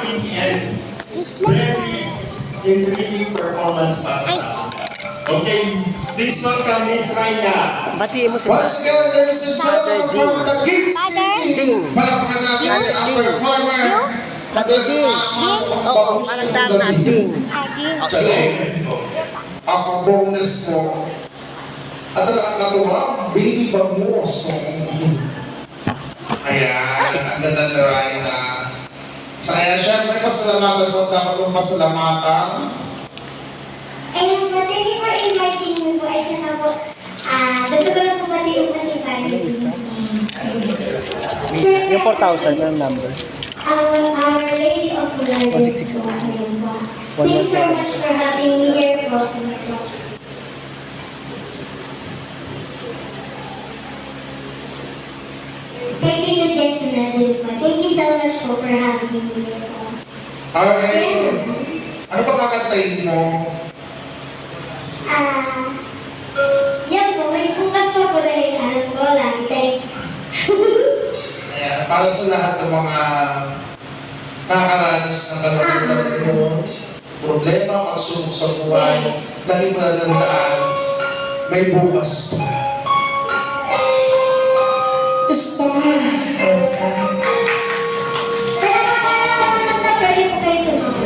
exciting and very intriguing performance para sa atin. Okay, please welcome Miss Raina. Batiin mo si Once again, ladies and gentlemen, from the King City, palakpakan natin ang performer. Oo, parang dapat ding. Ang bonus mo. At ang natuwa, baby bangus. Ayan, ang ganda na rin na. Kaya syempre, pasalamatan po, dapat mong pasalamatan. And thank you for inviting me po. At saka po, gusto ko lang po matiyo po si Vanity. Yung 4,000 yung number. Our Lady of Florence po. Ayun po. Thank you so much for having me here po. Thank you to Jason na din po. Thank you so much po for having me here po. Alright, so, ano ba kakantayin mo? Yan po, may bukas pa po dahil alam ko lang. Thank Ayan, para sa lahat ng mga nakakaranas ng kalungkutan mo, problema, pagsubok sa buhay, lagi mo na landaan, may bukas pa. It's fine. Sa nakakaranas na pwede po kayo sumama.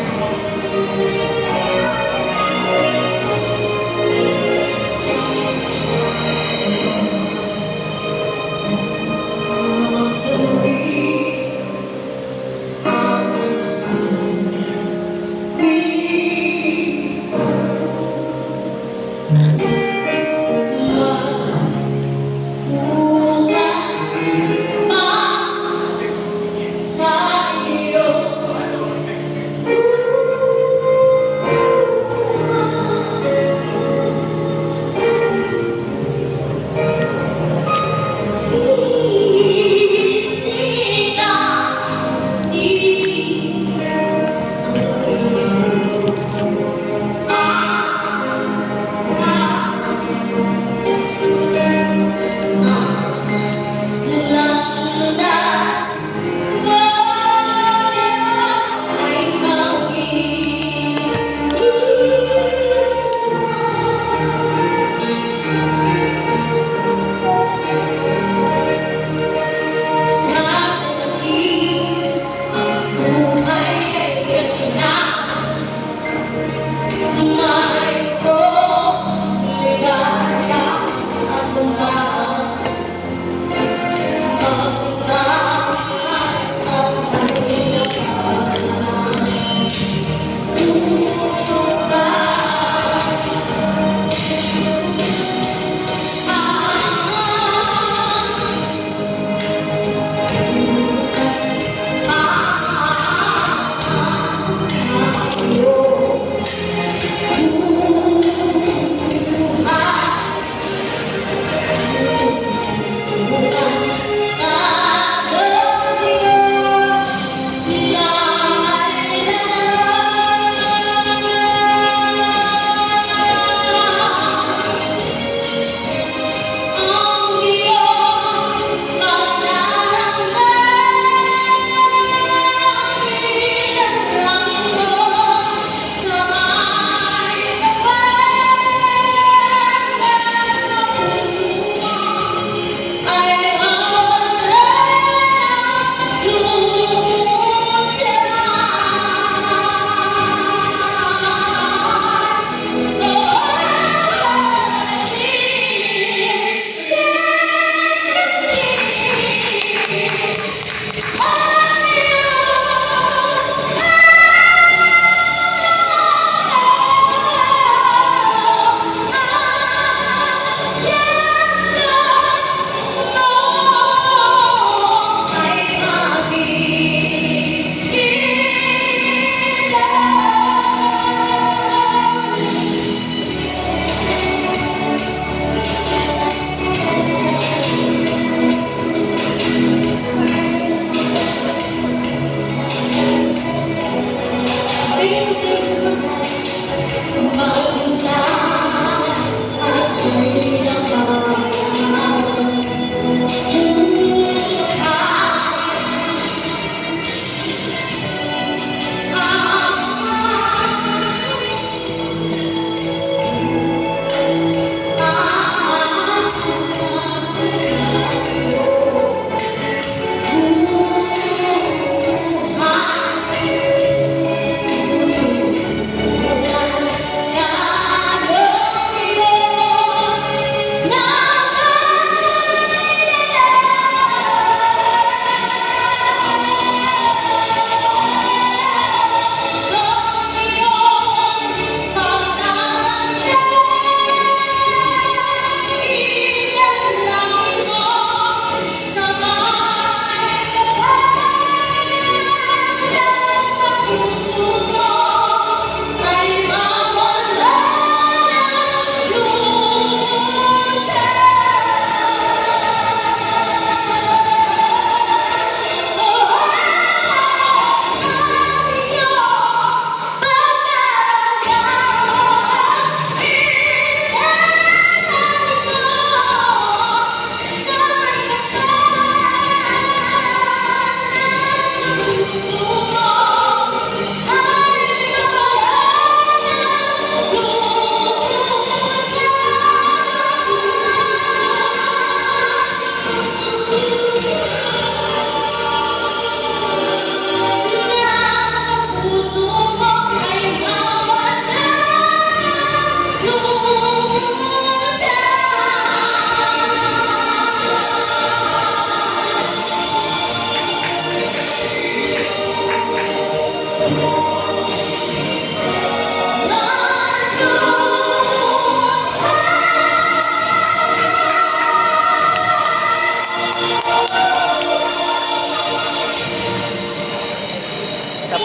Isa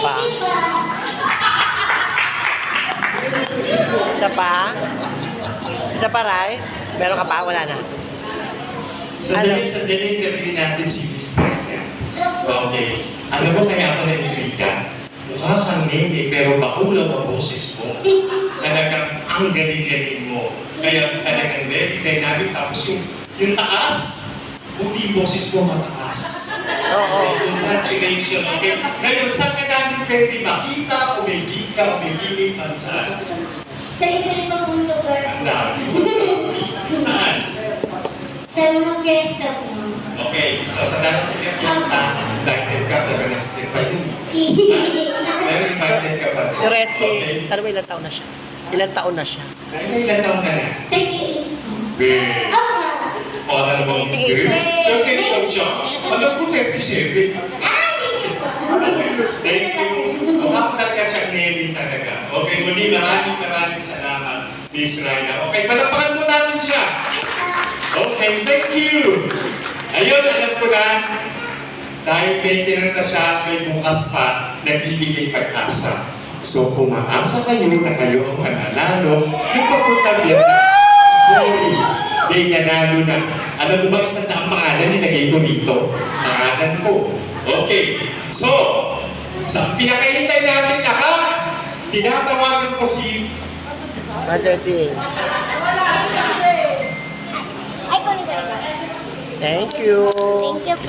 pa? Isa pa? Isa pa, Ray? Meron ka pa? Wala na. Sandali interview natin si Miss Trina. Okay. Ano ba kaya ako na-intrigue ka? Mukha kang nene, pero bakulaw ang boses mo. Talagang ang galing-galing mo. Kaya talagang very dynamic. Tapos yung taas, buti yung boses mo mataas. Oo. Congratulations. Okay. Ngayon, saan ka namin pwede makita o may gig ka o may giging pansa? Sa libreng pag-lugar. Ang dami. Saan? Sa mga fiesta po. Okay, so sa darating na fiesta, invited ka, pero next trip pa yun. Pero invited ka pa. Yung Resty, Okay. ano ba ilang taon na siya? Ilang taon na siya? Ay, may ilan taong ka na? 38. Be. O, ano bang hindi? 38 taon siya. Alam ko, 37. Thank you. Mukha talaga siyang Nelly talaga. Okay, muli maraming salamat, Miss Raina. Okay, palapakan mo natin siya. Okay, thank you. Ayun, alam ko na, dahil may tinanta siya, may bukas pa, nagbibigay pag-asa. So, kung maasa kayo na kayo ang mananalo, nagpapunta biya na, sorry, may nanalo na. Alam mo ba, isang na ang pangalan nilagay ko rito? Pangalan ko. Okay, so, sa pinakahintay namin lahat, tinatawagan ko si Mother Ting. Ay, kunin ko na. Thank you. Thank you po.